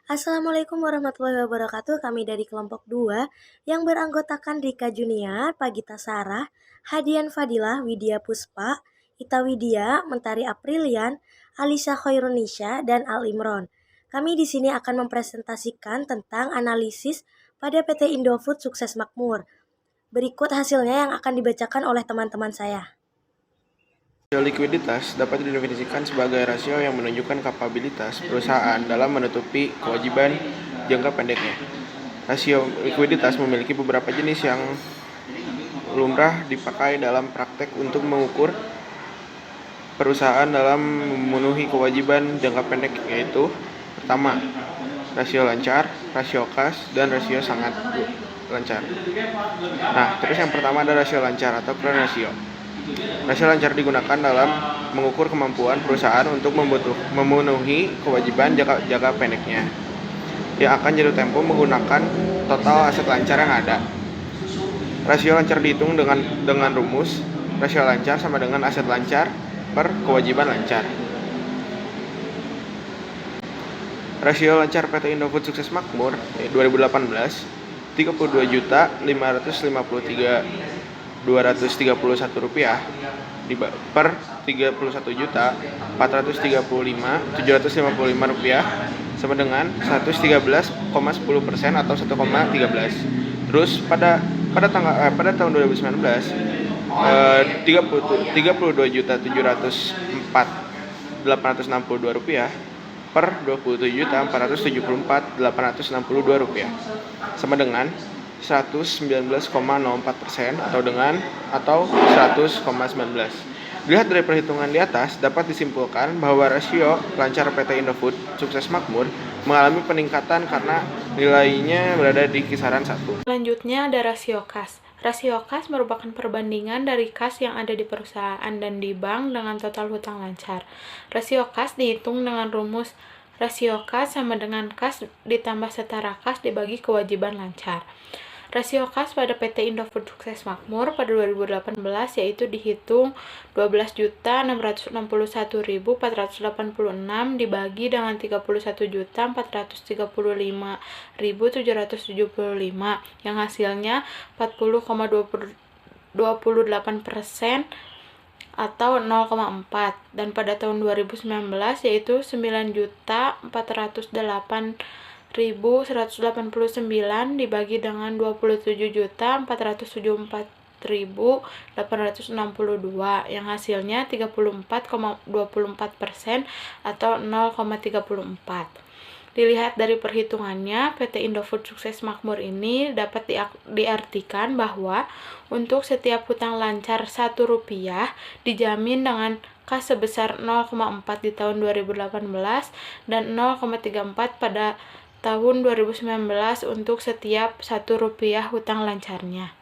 Assalamualaikum warahmatullahi wabarakatuh. Kami dari kelompok 2 yang beranggotakan Rika Junior, Pagita Sarah, Hadian Fadilah, Widya Puspa, Ita Widya, Mentari Aprilian, Alisa Khairunisha, dan Al Imron. Kami di sini akan mempresentasikan tentang analisis pada PT Indofood Sukses Makmur. Berikut hasilnya yang akan dibacakan oleh teman-teman saya. Rasio likuiditas dapat didefinisikan sebagai rasio yang menunjukkan kapabilitas perusahaan dalam menutupi kewajiban jangka pendeknya. Rasio likuiditas memiliki beberapa jenis yang lumrah dipakai dalam praktek untuk mengukur perusahaan dalam memenuhi kewajiban jangka pendek, yaitu pertama, rasio lancar, rasio kas, dan rasio sangat lancar. Nah, terus yang pertama ada rasio lancar atau current ratio. Rasio lancar digunakan dalam mengukur kemampuan perusahaan untuk memenuhi kewajiban jangka pendeknya yang akan jatuh tempo menggunakan total aset lancar yang ada. Rasio lancar dihitung dengan rumus rasio lancar sama dengan aset lancar per kewajiban lancar. Rasio lancar PT Indofood Sukses Makmur 2018 Rp32.553.231 per Rp31.435.755 sama dengan 113,10% atau 1,13. Terus pada tahun 2019 Rp32.704.862 per Rp27.474.862 sama dengan 119,04% atau 100,19. Dilihat dari perhitungan di atas, dapat disimpulkan bahwa rasio lancar PT Indofood Sukses Makmur mengalami peningkatan karena nilainya berada di kisaran 1. Selanjutnya ada rasio kas. Rasio kas merupakan perbandingan dari kas yang ada di perusahaan dan di bank dengan total hutang lancar. Rasio kas dihitung dengan rumus rasio kas sama dengan kas ditambah setara kas dibagi kewajiban lancar. Rasio kas pada PT Indofood Sukses Makmur pada 2018 yaitu dihitung 12.661.486 dibagi dengan 31.435.775 yang hasilnya 40,28% atau 0,4, dan pada tahun 2019 yaitu 9.408.189 dibagi dengan 27.474.862 yang hasilnya 34,24% atau 0,34. Dilihat dari perhitungannya, PT Indofood Sukses Makmur ini dapat diartikan bahwa untuk setiap hutang lancar Rp1 dijamin dengan kas sebesar 0,4 di tahun 2018 dan 0,34 pada tahun 2019 untuk setiap Rp1 hutang lancarnya.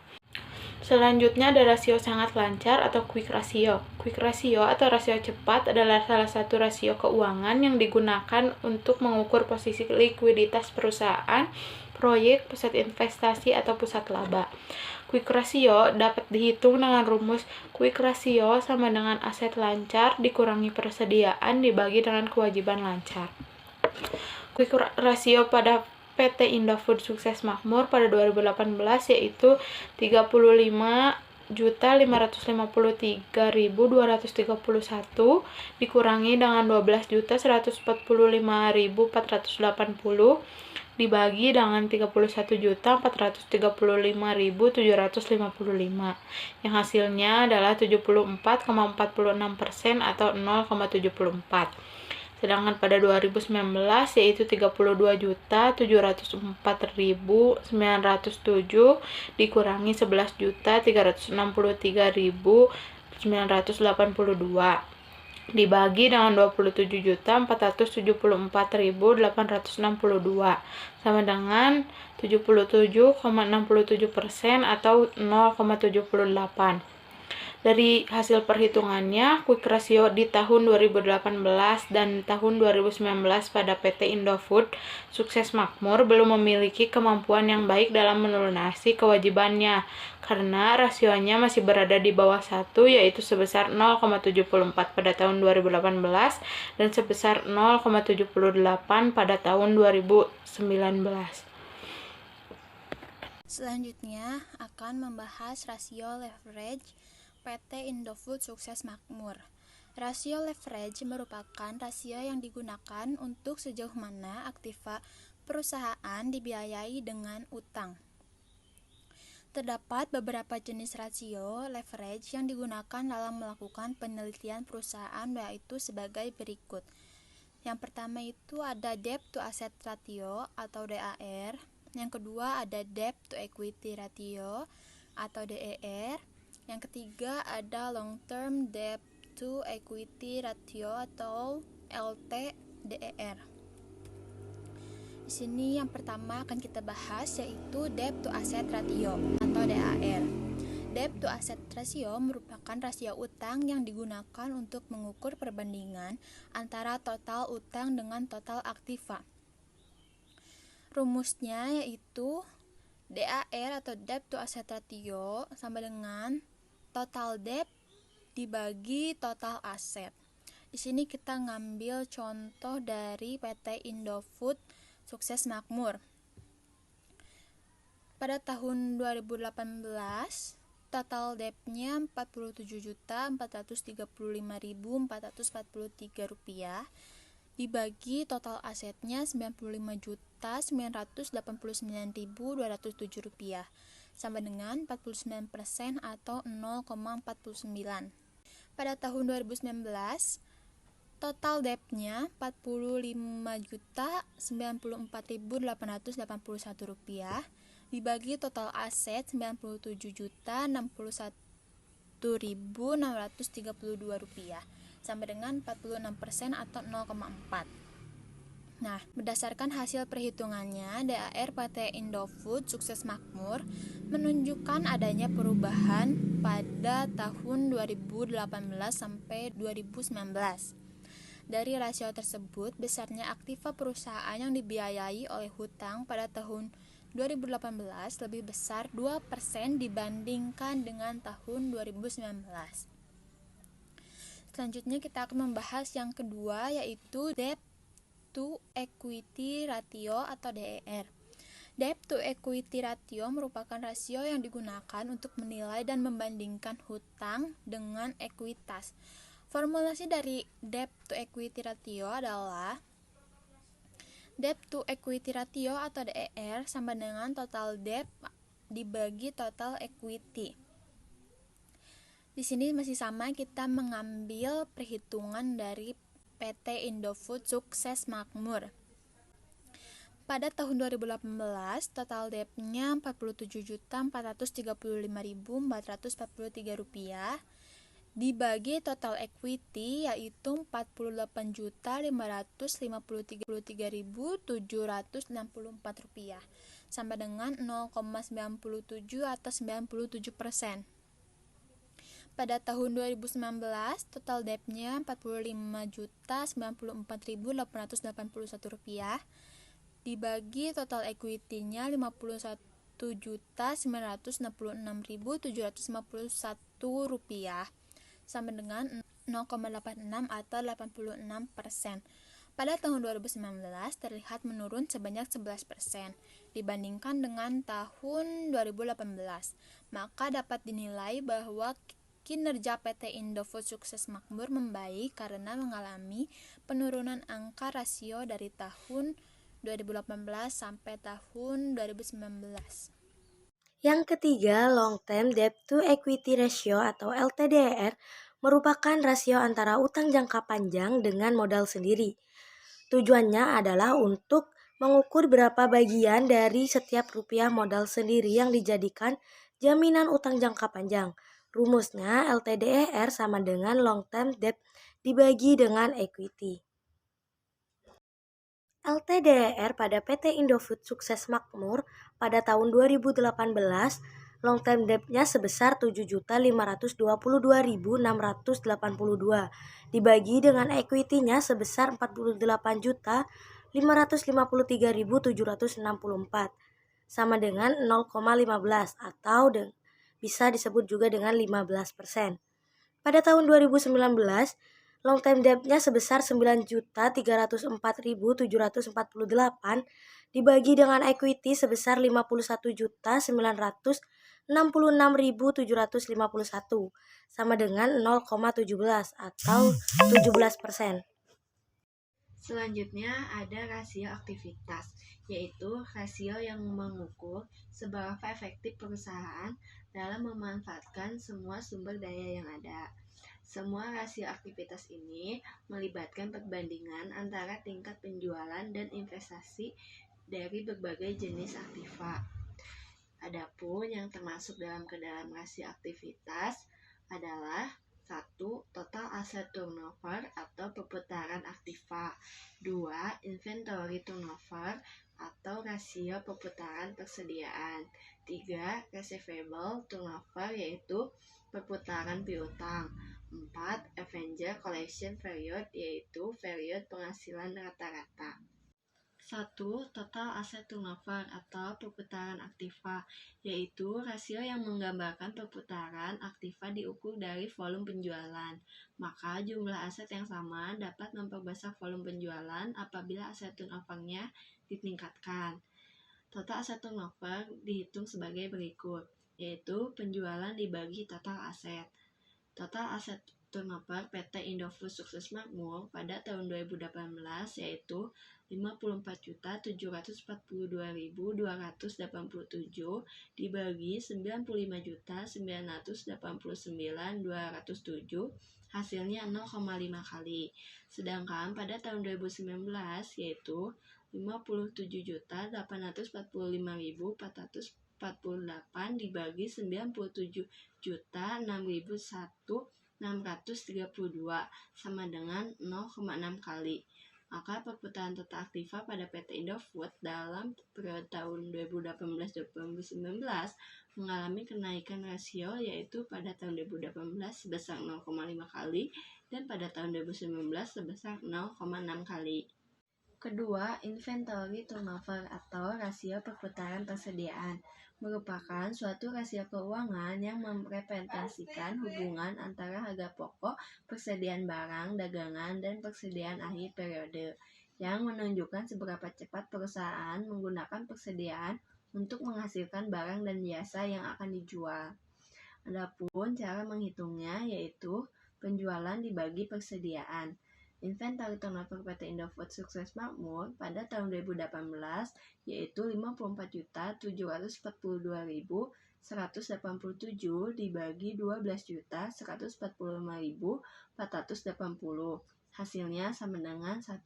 Selanjutnya ada rasio sangat lancar atau quick ratio. Quick ratio atau rasio cepat adalah salah satu rasio keuangan yang digunakan untuk mengukur posisi likuiditas perusahaan, proyek, pusat investasi, atau pusat laba. Quick ratio dapat dihitung dengan rumus quick ratio sama dengan aset lancar dikurangi persediaan dibagi dengan kewajiban lancar. Quick ratio pada PT Indofood Sukses Makmur pada 2018 yaitu 35.553.231 dikurangi dengan 12.145.480 dibagi dengan 31.435.755 yang hasilnya adalah 74,46% atau 0,74. Sedangkan pada 2019 yaitu 32.704.907 dikurangi 11.363.982 dibagi dengan 27.474.862 sama dengan 77,67% atau 0,78. Dari hasil perhitungannya, quick ratio di tahun 2018 dan tahun 2019 pada PT Indofood Sukses Makmur belum memiliki kemampuan yang baik dalam melunasi kewajibannya, karena rasionya masih berada di bawah 1, yaitu sebesar 0,74 pada tahun 2018 dan sebesar 0,78 pada tahun 2019. Selanjutnya akan membahas rasio leverage PT Indofood Sukses Makmur. Rasio leverage merupakan rasio yang digunakan untuk sejauh mana aktiva perusahaan dibiayai dengan utang. Terdapat beberapa jenis rasio leverage yang digunakan dalam melakukan penelitian perusahaan, yaitu sebagai berikut. Yang pertama itu ada debt to asset ratio atau DAR. Yang kedua ada debt to equity ratio atau DER. Yang ketiga ada long term debt to equity ratio atau LTDER. Di sini yang pertama akan kita bahas yaitu debt to asset ratio atau DAR. Debt to asset ratio merupakan rasio utang yang digunakan untuk mengukur perbandingan antara total utang dengan total aktiva. Rumusnya yaitu DAR atau debt to asset ratio sama dengan total debt dibagi total aset. Di sini kita ngambil contoh dari PT Indofood Sukses Makmur. Pada tahun 2018, total debt-nya Rp45.435.443 dibagi total asetnya Rp95.989.207 sama dengan 49% atau 0,49. Pada tahun 2019, total debt-nya Rp45.094.881 dibagi total aset Rp97.061.632 sama dengan 46% atau 0,4. Nah, berdasarkan hasil perhitungannya, DAR PT Indofood Sukses Makmur menunjukkan adanya perubahan pada tahun 2018 sampai 2019. Dari rasio tersebut, besarnya aktiva perusahaan yang dibiayai oleh hutang pada tahun 2018 lebih besar 2% dibandingkan dengan tahun 2019. Selanjutnya kita akan membahas yang kedua yaitu debt to equity ratio atau DER. Debt to equity ratio merupakan rasio yang digunakan untuk menilai dan membandingkan hutang dengan ekuitas. Formulasi dari debt to equity ratio adalah debt to equity ratio atau DER sama dengan total debt dibagi total equity. Di sini masih sama, kita mengambil perhitungan dari PT Indofood Sukses Makmur. Pada tahun 2018, total debt-nya Rp47.435.443 dibagi total equity yaitu Rp45.553.764 sama dengan 0,97 atau 97%. Pada tahun 2019, total debt-nya Rp45.094.881 dibagi total equity-nya Rp51.966.751 sama dengan 0,86 atau 86%. Pada tahun 2019 terlihat menurun sebanyak 11% dibandingkan dengan tahun 2018. Maka dapat dinilai bahwa kinerja PT Indofood Sukses Makmur membaik karena mengalami penurunan angka rasio dari tahun 2018 sampai tahun 2019. Yang ketiga, long term debt to equity ratio atau LTDR merupakan rasio antara utang jangka panjang dengan modal sendiri. Tujuannya adalah untuk mengukur berapa bagian dari setiap rupiah modal sendiri yang dijadikan jaminan utang jangka panjang. Rumusnya LTDR sama dengan long term debt dibagi dengan equity. LTDR pada PT Indofood Sukses Makmur pada tahun 2018 long term debt-nya sebesar 7.522.682 dibagi dengan equity-nya sebesar 48.553.764 sama dengan 0,15 atau bisa disebut juga dengan 15%. Pada tahun 2019, long term debt-nya sebesar 9.304.748 dibagi dengan equity sebesar 51.966.751 sama dengan 0,17 atau 17%. Selanjutnya ada rasio aktivitas, yaitu rasio yang mengukur seberapa efektif perusahaan dalam memanfaatkan semua sumber daya yang ada. Semua rasio aktivitas ini melibatkan perbandingan antara tingkat penjualan dan investasi dari berbagai jenis aktiva. Adapun yang termasuk dalam rasio aktivitas adalah 1. Total aset turnover atau perputaran aktiva. 2. Inventory turnover atau rasio perputaran persediaan. 3. Receivable turnover yaitu perputaran piutang. 4. Avenger collection period yaitu period penghasilan rata-rata. 1. Total aset turnover atau perputaran aktiva, yaitu rasio yang menggambarkan perputaran aktiva diukur dari volume penjualan. Maka jumlah aset yang sama dapat memperbesar volume penjualan apabila aset turnover-nya ditingkatkan. Total aset turnover dihitung sebagai berikut, yaitu penjualan dibagi total aset. Total aset turnover PT Indofood Sukses Makmur pada tahun 2018 yaitu 54.742.287 dibagi 95.989.207 hasilnya 0,5 kali. Sedangkan pada tahun 2019 yaitu 57.845.448 dibagi 97.006.632 sama dengan 0,6 kali. Maka perputaran total aktiva pada PT Indofood dalam periode tahun 2018-2019 mengalami kenaikan rasio yaitu pada tahun 2018 sebesar 0,5 kali dan pada tahun 2019 sebesar 0,6 kali. Kedua, inventory turnover atau rasio perputaran persediaan merupakan suatu rasio keuangan yang merepresentasikan hubungan antara harga pokok, persediaan barang, dagangan, dan persediaan akhir periode, yang menunjukkan seberapa cepat perusahaan menggunakan persediaan untuk menghasilkan barang dan jasa yang akan dijual. Adapun cara menghitungnya yaitu penjualan dibagi persediaan. Inventory turnover PT Indofood Sukses Makmur pada tahun 2018 yaitu 54.742.187 dibagi 12.145.480. Hasilnya sama dengan 1,5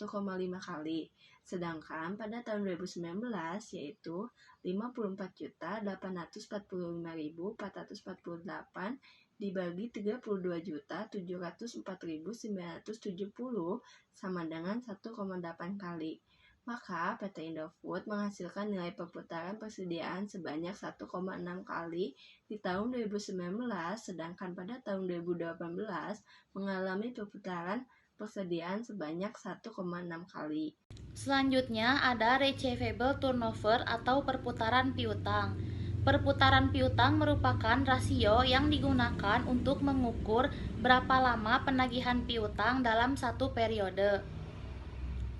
kali. Sedangkan pada tahun 2019 yaitu 54.845.448 dibagi 32.704.970 sama dengan 1,8 kali. Maka PT Indofood menghasilkan nilai perputaran persediaan sebanyak 1,6 kali di tahun 2019, sedangkan pada tahun 2018 mengalami perputaran persediaan sebanyak 1,6 kali. Selanjutnya ada receivable turnover atau perputaran piutang. Perputaran piutang merupakan rasio yang digunakan untuk mengukur berapa lama penagihan piutang dalam satu periode.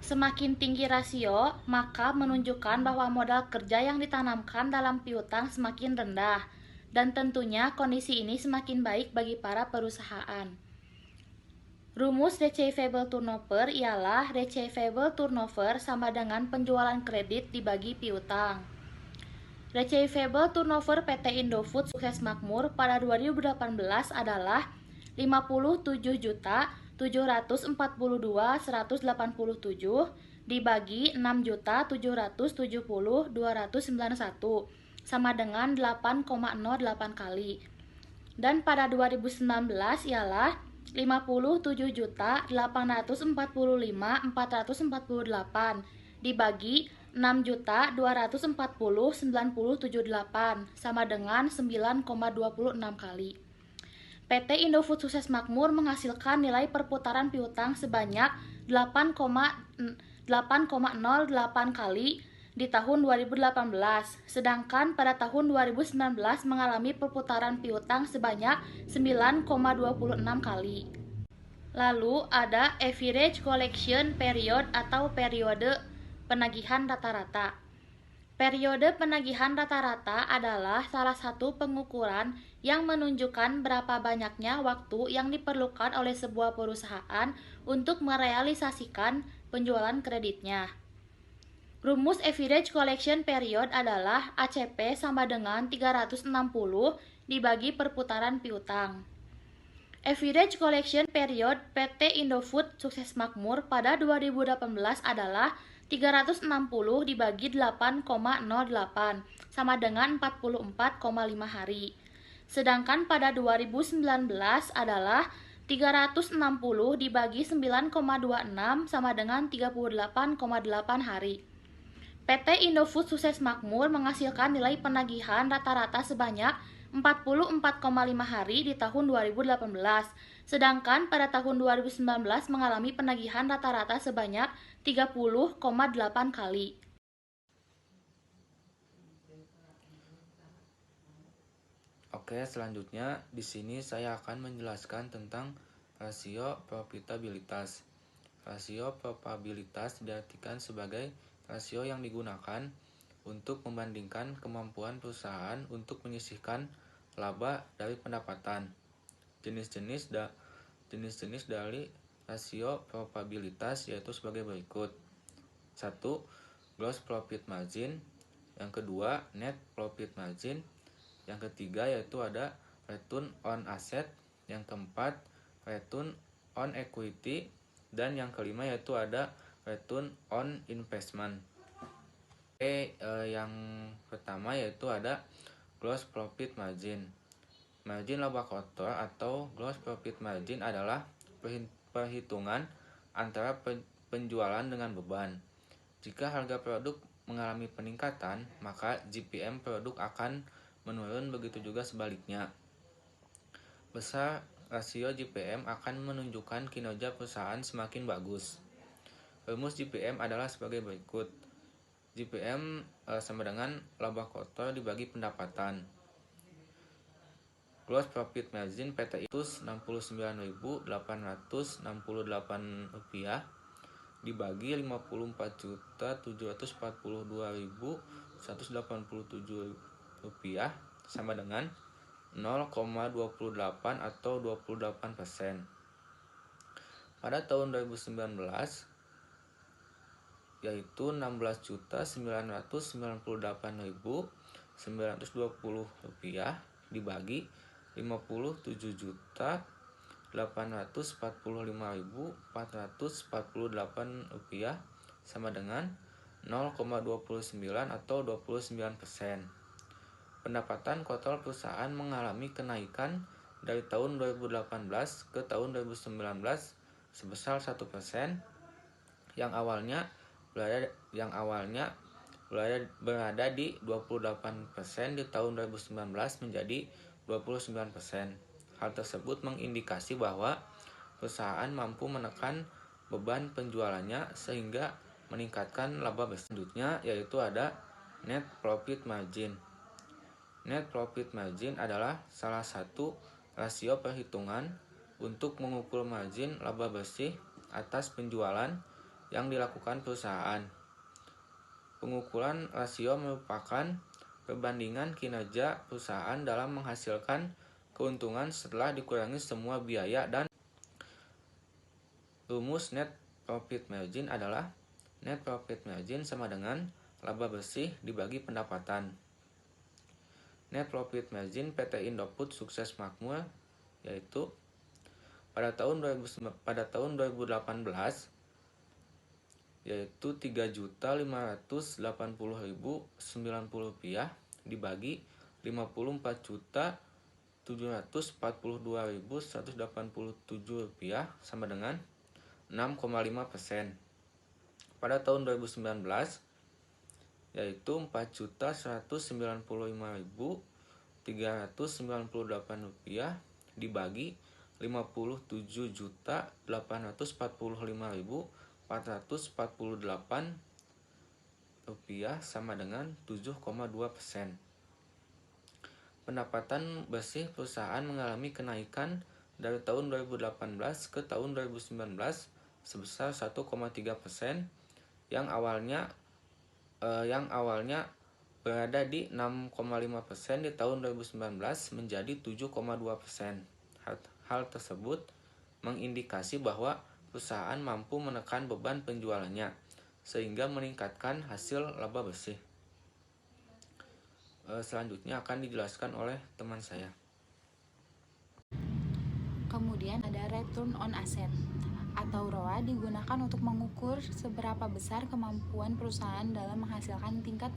Semakin tinggi rasio, maka menunjukkan bahwa modal kerja yang ditanamkan dalam piutang semakin rendah, dan tentunya kondisi ini semakin baik bagi para perusahaan. Rumus receivable turnover ialah receivable turnover sama dengan penjualan kredit dibagi piutang. Receivable turnover PT Indofood Sukses Makmur pada 2018 adalah 57.742.187 dibagi 6.770.291 sama dengan 8,08 kali. Dan pada 2019 ialah 57.845.448 dibagi 6.240.9078 sama dengan 9,26 kali. PT Indofood Sukses Makmur menghasilkan nilai perputaran piutang sebanyak 8,08 kali di tahun 2018, sedangkan pada tahun 2019 mengalami perputaran piutang sebanyak 9,26 kali. Lalu ada average collection period atau periode penagihan rata-rata. Periode penagihan rata-rata adalah salah satu pengukuran yang menunjukkan berapa banyaknya waktu yang diperlukan oleh sebuah perusahaan untuk merealisasikan penjualan kreditnya. Rumus average collection period adalah ACP sama dengan 360 dibagi perputaran piutang. Average collection period PT Indofood Sukses Makmur pada 2018 adalah 360 dibagi 8,08 sama dengan 44,5 hari. Sedangkan pada 2019 adalah 360 dibagi 9,26 sama dengan 38,8 hari. PT Indofood Sukses Makmur menghasilkan nilai penagihan rata-rata sebanyak 44,5 hari di tahun 2018, sedangkan pada tahun 2019 mengalami penagihan rata-rata sebanyak 30,8 kali. Oke, selanjutnya di sini saya akan menjelaskan tentang rasio profitabilitas. Rasio probabilitas diartikan sebagai rasio yang digunakan untuk membandingkan kemampuan perusahaan untuk menyisihkan laba dari pendapatan. Jenis-jenis dari rasio probabilitas yaitu sebagai berikut. 1. Gross profit margin. Yang kedua, net profit margin. Yang ketiga yaitu ada return on asset. Yang keempat, return on equity. Dan yang kelima yaitu ada return on investment. Yang pertama yaitu ada gross profit margin. Margin laba kotor atau gross profit margin adalah perhitungan antara penjualan dengan beban. Jika harga produk mengalami peningkatan, maka GPM produk akan menurun, begitu juga sebaliknya. Besar rasio GPM akan menunjukkan kinerja perusahaan semakin bagus. Rumus GPM adalah sebagai berikut. GPM sama dengan laba kotor dibagi pendapatan. Gross profit margin PT itu Rp69.868 dibagi Rp54.742.187 sama dengan 0,28 atau 28%. Pada tahun 2019 yaitu Rp16.998.920 dibagi Rp50.845.448 sama dengan 0,29 atau 29%. Pendapatan kotor perusahaan mengalami kenaikan dari tahun 2018 ke tahun 2019 sebesar 1%, yang awalnya berada di 28% di tahun 2019 menjadi 29%. Hal tersebut mengindikasi bahwa perusahaan mampu menekan beban penjualannya sehingga meningkatkan laba bersih. Selanjutnya yaitu ada net profit margin. Net profit margin adalah salah satu rasio perhitungan untuk mengukur margin laba bersih atas penjualan yang dilakukan perusahaan. Pengukuran rasio merupakan perbandingan kinerja perusahaan dalam menghasilkan keuntungan setelah dikurangi semua biaya, dan rumus net profit margin adalah net profit margin sama dengan laba bersih dibagi pendapatan. Net profit margin PT Indofood Sukses Makmur yaitu pada tahun 2018 yaitu Rp3.580.090 dibagi Rp50.742.187 sama dengan 6,5%. Pada tahun 2019 yaitu Rp4.195.398 dibagi Rp57.845.448 sama dengan 7,2%. Pendapatan bersih perusahaan mengalami kenaikan dari tahun 2018 ke tahun 2019 sebesar 1,3%, yang awalnya berada di 6,5% di tahun 2019 menjadi 7,2%. Hal tersebut mengindikasi bahwa perusahaan mampu menekan beban penjualannya sehingga meningkatkan hasil laba bersih. Selanjutnya akan dijelaskan oleh teman saya. Kemudian ada return on asset atau ROA digunakan untuk mengukur seberapa besar kemampuan perusahaan dalam menghasilkan tingkat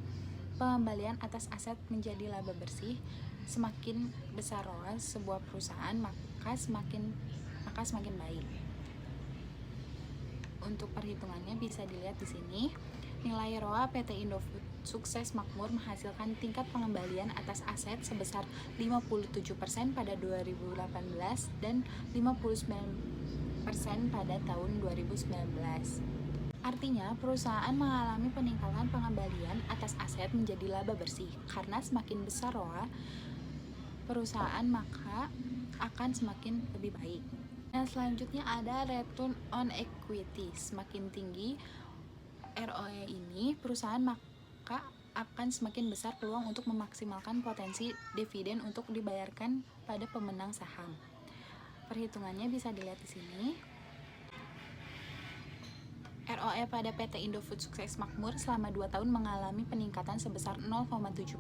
pengembalian atas aset menjadi laba bersih. Semakin besar ROA sebuah perusahaan, maka semakin baik. Untuk perhitungannya bisa dilihat di sini. Nilai ROA PT Indofood Sukses Makmur menghasilkan tingkat pengembalian atas aset sebesar 57% pada 2018 dan 59% pada tahun 2019. Artinya, perusahaan mengalami peningkatan pengembalian atas aset menjadi laba bersih. Karena semakin besar ROA perusahaan, maka akan semakin lebih baik. Nah, selanjutnya ada return on equity. Semakin tinggi ROE ini, perusahaan maka akan semakin besar peluang untuk memaksimalkan potensi dividen untuk dibayarkan pada pemenang saham. Perhitungannya bisa dilihat di sini. ROE pada PT Indofood Sukses Makmur selama 2 tahun mengalami peningkatan sebesar 0,7%.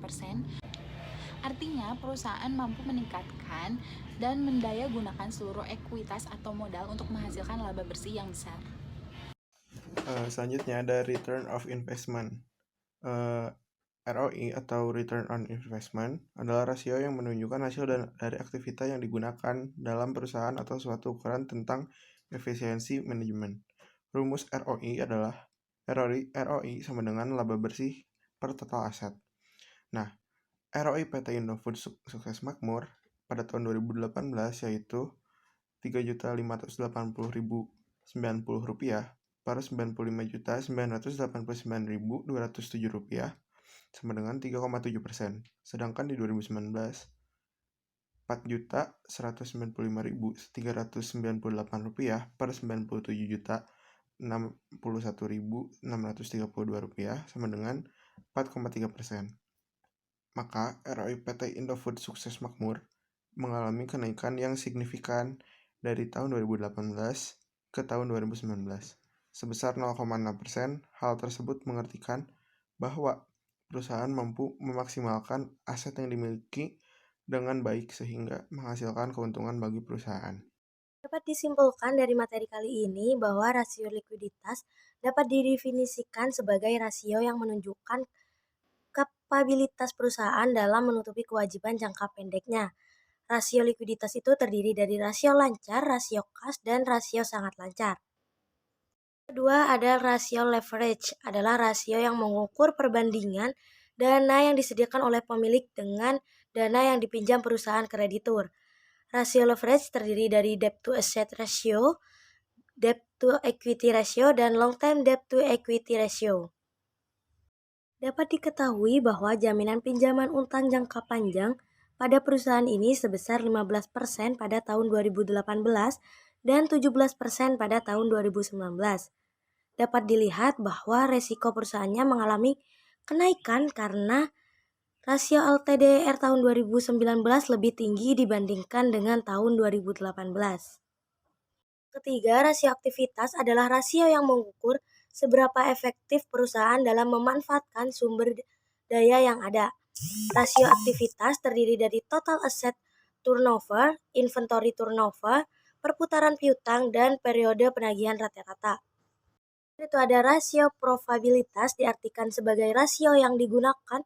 Artinya, perusahaan mampu meningkatkan dan mendaya gunakan seluruh ekuitas atau modal untuk menghasilkan laba bersih yang besar. Selanjutnya ada return of investment. ROI atau return on investment adalah rasio yang menunjukkan hasil dari aktivitas yang digunakan dalam perusahaan atau suatu ukuran tentang efisiensi manajemen. Rumus ROI adalah ROI sama dengan laba bersih per total aset. Nah, ROI PT Indofood Sukses Makmur pada tahun 2018 yaitu Rp3.580.090 per Rp95.989.207 sama dengan 3,7%. Sedangkan di 2019 Rp4.195.398 per Rp97.061.632 sama dengan 4,3%. Maka ROI PT Indofood Sukses Makmur mengalami kenaikan yang signifikan dari tahun 2018 ke tahun 2019 sebesar 0,6%. Hal tersebut mengartikan bahwa perusahaan mampu memaksimalkan aset yang dimiliki dengan baik sehingga menghasilkan keuntungan bagi perusahaan. Dapat disimpulkan dari materi kali ini bahwa rasio likuiditas dapat didefinisikan sebagai rasio yang menunjukkan kapabilitas perusahaan dalam menutupi kewajiban jangka pendeknya. Rasio likuiditas itu terdiri dari rasio lancar, rasio kas, dan rasio sangat lancar. Kedua ada rasio leverage, adalah rasio yang mengukur perbandingan dana yang disediakan oleh pemilik dengan dana yang dipinjam perusahaan kreditur. Rasio leverage terdiri dari debt to asset ratio, debt to equity ratio, dan long term debt to equity ratio. Dapat diketahui bahwa jaminan pinjaman utang jangka panjang pada perusahaan ini sebesar 15% pada tahun 2018 dan 17% pada tahun 2019. Dapat dilihat bahwa resiko perusahaannya mengalami kenaikan karena rasio LTDR tahun 2019 lebih tinggi dibandingkan dengan tahun 2018. Ketiga, rasio aktivitas adalah rasio yang mengukur seberapa efektif perusahaan dalam memanfaatkan sumber daya yang ada. Rasio aktivitas terdiri dari total asset turnover, inventory turnover, perputaran piutang, dan periode penagihan rata-rata. Itu ada rasio probabilitas, diartikan sebagai rasio yang digunakan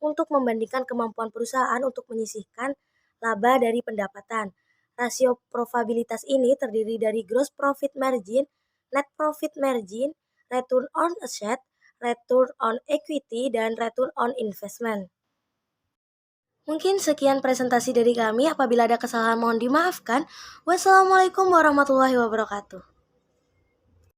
untuk membandingkan kemampuan perusahaan untuk menyisihkan laba dari pendapatan. Rasio probabilitas ini terdiri dari gross profit margin, net profit margin, return on asset, return on equity, dan return on investment. Mungkin sekian presentasi dari kami. Apabila ada kesalahan mohon dimaafkan. Wassalamualaikum warahmatullahi wabarakatuh.